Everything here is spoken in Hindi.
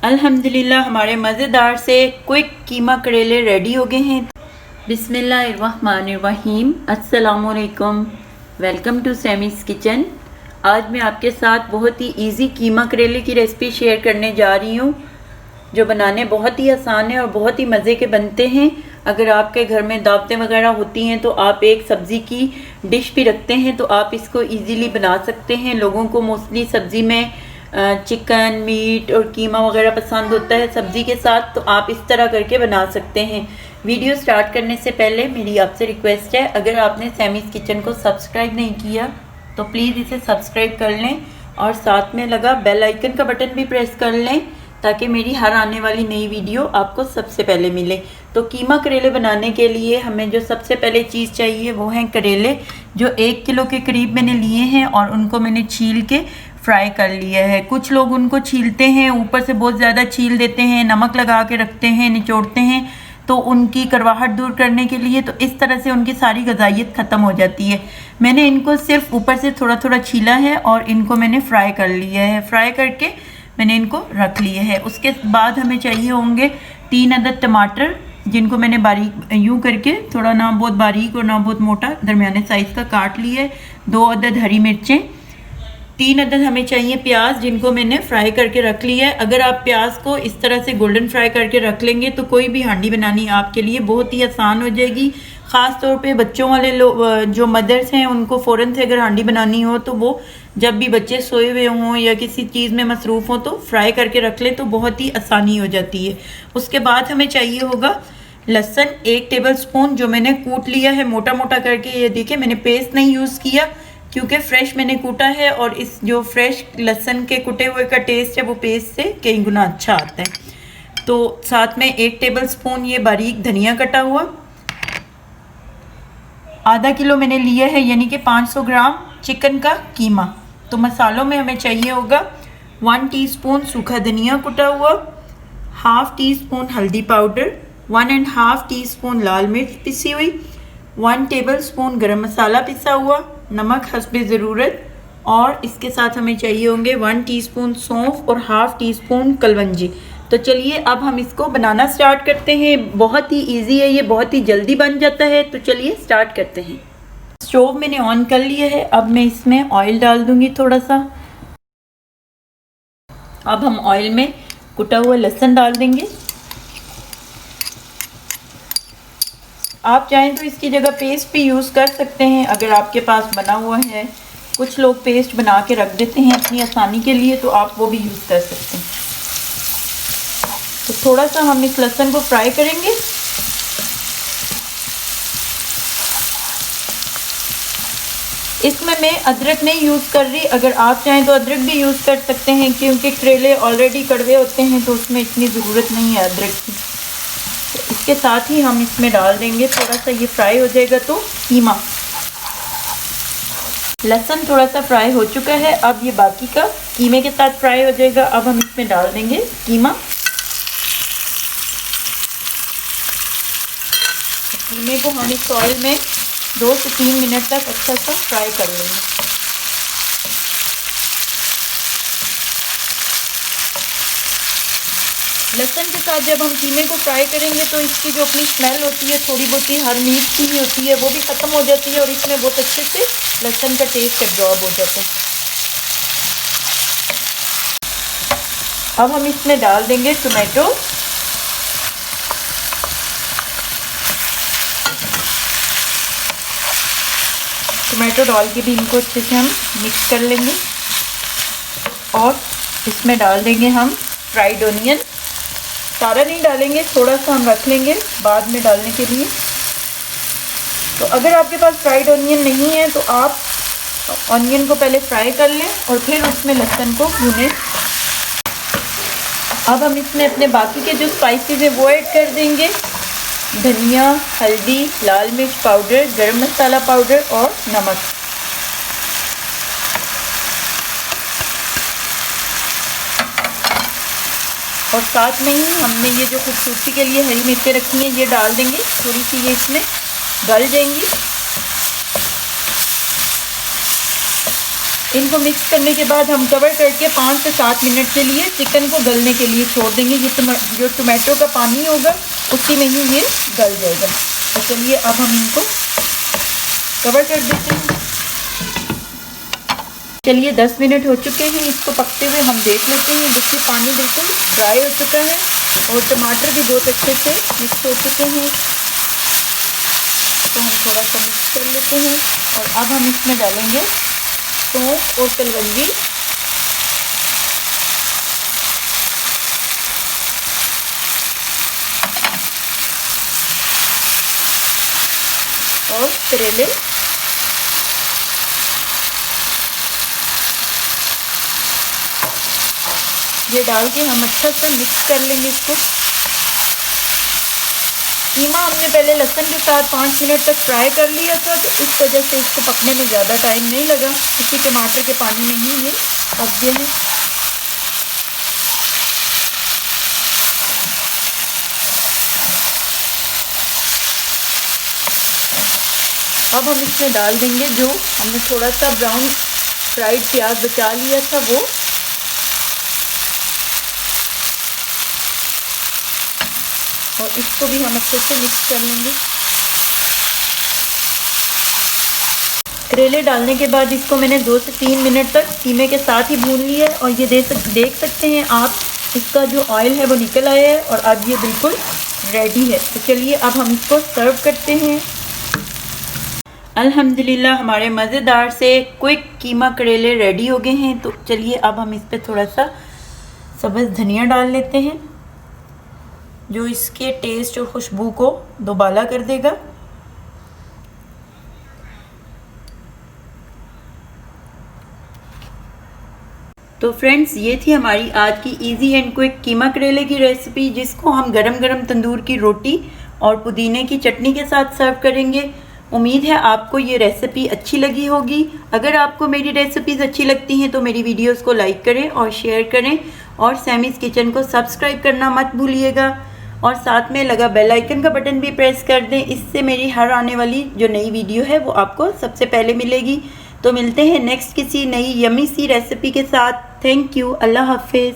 अल्हम्दुलिल्लाह हमारे मज़ेदार से क्विक कीमा करेले रेडी हो गए हैं। बिस्मिल्लाहिर्रहमानिर्रहीम, अस्सलामुअलैकुम, वेलकम टू सैमीज़ किचन। आज मैं आपके साथ बहुत ही इजी कीमा करेले की रेसिपी शेयर करने जा रही हूँ, जो बनाने बहुत ही आसान है और बहुत ही मज़े के बनते हैं। अगर आपके घर में दावतें वगैरह होती हैं तो आप एक सब्ज़ी की डिश भी रखते हैं तो आप इसको इजीली बना सकते हैं। लोगों को मोस्टली सब्ज़ी में चिकन, मीट और कीमा वगैरह पसंद होता है सब्ज़ी के साथ, तो आप इस तरह करके बना सकते हैं। वीडियो स्टार्ट करने से पहले मेरी आपसे रिक्वेस्ट है, अगर आपने सैमीज़ किचन को सब्सक्राइब नहीं किया तो प्लीज़ इसे सब्सक्राइब कर लें और साथ में लगा बेल आइकन का बटन भी प्रेस कर लें ताकि मेरी हर आने वाली नई वीडियो आपको सबसे पहले मिले। तो कीमा करेले बनाने के लिए हमें जो सबसे पहले चीज़ चाहिए वो हैं करेले, जो 1 किलो के करीब मैंने लिए हैं और उनको मैंने छील के फ्राई कर लिया है। कुछ लोग उनको छीलते हैं, ऊपर से बहुत ज़्यादा छील देते हैं, नमक लगा के रखते हैं, निचोड़ते हैं, तो उनकी कड़वाहट दूर करने के लिए, तो इस तरह से उनकी सारी ग़िज़ाइयत ख़त्म हो जाती है। मैंने इनको सिर्फ ऊपर से थोड़ा थोड़ा छीला है और इनको मैंने फ्राई कर लिया है। फ्राई करके मैंने इनको रख लिया है। उसके बाद हमें चाहिए होंगे 3 अदद टमाटर, जिनको मैंने बारीक यूँ करके थोड़ा ना बहुत बारीक और ना बहुत मोटा दरमियाने साइज़ का काट लिया है। 2 अदद हरी मिर्चें, 3 अदद हमें चाहिए प्याज, जिनको मैंने फ्राई करके रख लिया है। अगर आप प्याज को इस तरह से गोल्डन फ्राई करके रख लेंगे तो कोई भी हांडी बनानी आपके लिए बहुत ही आसान हो जाएगी। ख़ास तौर पे बच्चों वाले लोग, जो मदर्स हैं, उनको फ़ौरन से अगर हांडी बनानी हो तो वो जब भी बच्चे सोए हुए हों या किसी चीज़ में मसरूफ़ हों तो फ्राई करके रख लें, तो बहुत ही आसानी हो जाती है। उसके बाद हमें चाहिए होगा लहसुन 1 टेबल स्पून, जो मैंने कूट लिया है मोटा मोटा करके। ये देखिए, मैंने पेस्ट नहीं यूज़ किया क्योंकि फ़्रेश मैंने कूटा है और इस जो फ्रेश लहसुन के कुटे हुए का टेस्ट है वो पेस्ट से कई गुना अच्छा आता है। तो साथ में 1 टेबल स्पून ये बारीक धनिया कटा हुआ, आधा किलो मैंने लिया है, यानी कि 500 ग्राम चिकन का कीमा। तो मसालों में हमें चाहिए होगा 1 टीस्पून सूखा धनिया कुटा हुआ, ½ टीस्पून हल्दी पाउडर, 1½ टीस्पून लाल मिर्च पिसी हुई, 1 टेबल स्पून गरम मसाला पिसा हुआ, नमक हस्बे ज़रूरत, और इसके साथ हमें चाहिए होंगे 1 टीस्पून सौंफ और ½ टीस्पून कलवंजी। तो चलिए अब हम इसको बनाना स्टार्ट करते हैं। बहुत ही इजी है ये, बहुत ही जल्दी बन जाता है। तो चलिए स्टार्ट करते हैं। स्टोव मैंने ऑन कर लिया है। अब मैं इसमें ऑयल डाल दूंगी थोड़ा सा। अब हम ऑयल में कुटा हुआ लहसुन डाल देंगे। आप चाहें तो इसकी जगह पेस्ट भी यूज़ कर सकते हैं अगर आपके पास बना हुआ है। कुछ लोग पेस्ट बना के रख देते हैं अपनी आसानी के लिए, तो आप वो भी यूज़ कर सकते हैं। तो थोड़ा सा हम इस लहसुन को फ्राई करेंगे। इसमें मैं अदरक नहीं यूज़ कर रही, अगर आप चाहें तो अदरक भी यूज़ कर सकते हैं, क्योंकि करेले ऑलरेडी कड़वे होते हैं तो उसमें इतनी ज़रूरत नहीं है अदरक की। तो इसके साथ ही हम इसमें डाल देंगे, थोड़ा सा ये फ्राई हो जाएगा तो कीमा। लहसुन थोड़ा सा फ्राई हो चुका है, अब ये बाकी का कीमे के साथ फ्राई हो जाएगा। अब हम इसमें डाल देंगे कीमा। कीमे को हम इस ऑयल में 2 से 3 मिनट तक अच्छा सा फ्राई कर लेंगे। लहसुन के साथ जब हम कीमे को फ्राई करेंगे तो इसकी जो अपनी स्मेल होती है, थोड़ी बहुत ही हर मीट की ही होती है, वो भी ख़त्म हो जाती है और इसमें बहुत अच्छे से लहसुन का टेस्ट एब्जॉर्ब हो जाता है। अब हम इसमें डाल देंगे टोमेटो। टोमेटो डाल के भी इनको अच्छे से हम मिक्स कर लेंगे और इसमें डाल देंगे हम फ्राइड ऑनियन। सारा नहीं डालेंगे, थोड़ा सा हम रख लेंगे बाद में डालने के लिए। तो अगर आपके पास फ्राइड ऑनियन नहीं है तो आप ऑनियन को पहले फ्राई कर लें और फिर उसमें लहसुन को भूनें। अब हम इसमें अपने बाकी के जो स्पाइसेस है वो ऐड कर देंगे। धनिया, हल्दी, लाल मिर्च पाउडर, गरम मसाला पाउडर और नमक। और साथ में ही हमने ये जो खूबसूरती के लिए हरी मिर्चें रखी हैं ये डाल देंगे। थोड़ी सी ये इसमें गल जाएंगी। इनको मिक्स करने के बाद हम कवर करके 5 से 7 मिनट के लिए चिकन को गलने के लिए छोड़ देंगे। ये जो टोमेटो का पानी होगा उसी में ही ये गल जाएगा। तो चलिए अब हम इनको कवर कर देते हैं। चलिए 10 मिनट हो चुके हैं इसको पकते हुए, हम देख लेते हैं। देखिए पानी बिल्कुल ड्राई हो चुका है और टमाटर भी बहुत अच्छे से मिक्स हो चुके हैं। तो हम थोड़ा सा मिक्स कर लेते हैं और अब हम इसमें डालेंगे सौंफ और कलवंजी। और करेले। ये डाल के हम अच्छा से मिक्स कर लेंगे इसको। कीमा हमने पहले लहसुन के साथ 5 मिनट तक फ्राई कर लिया था, तो इस वजह से इसको पकने में ज़्यादा टाइम नहीं लगा। इसी टमाटर के पानी में ही ये पक गए हैं। अब हम इसमें डाल देंगे जो हमने थोड़ा सा ब्राउन फ्राइड प्याज बचा लिया था वो। और इसको भी हम अच्छे से मिक्स कर लेंगे। करेले डालने के बाद इसको मैंने 2 से 3 मिनट तक कीमे के साथ ही भून लिया है और ये देख सकते हैं आप, इसका जो ऑयल है वो निकल आया है और अब ये बिल्कुल रेडी है। तो चलिए अब हम इसको सर्व करते हैं। अल्हम्दुलिल्लाह हमारे मज़ेदार से क्विक कीमा करेले रेडी हो गए हैं। तो चलिए अब हम इस पर थोड़ा सा सब्ज़ धनिया डाल लेते हैं, जो इसके टेस्ट और खुशबू को दोबाला कर देगा। तो फ्रेंड्स, ये थी हमारी आज की इजी एंड क्विक कीमा करेले की रेसिपी, जिसको हम गरम गरम तंदूर की रोटी और पुदीने की चटनी के साथ सर्व करेंगे। उम्मीद है आपको ये रेसिपी अच्छी लगी होगी। अगर आपको मेरी रेसिपीज़ अच्छी लगती हैं तो मेरी वीडियोस को लाइक करें और शेयर करें और सैमीज़ किचन को सब्सक्राइब करना मत भूलिएगा और साथ में लगा बेल आइकन का बटन भी प्रेस कर दें। इससे मेरी हर आने वाली जो नई वीडियो है वो आपको सबसे पहले मिलेगी। तो मिलते हैं नेक्स्ट किसी नई यमी सी रेसिपी के साथ। Thank you. अल्लाह हाफिज़।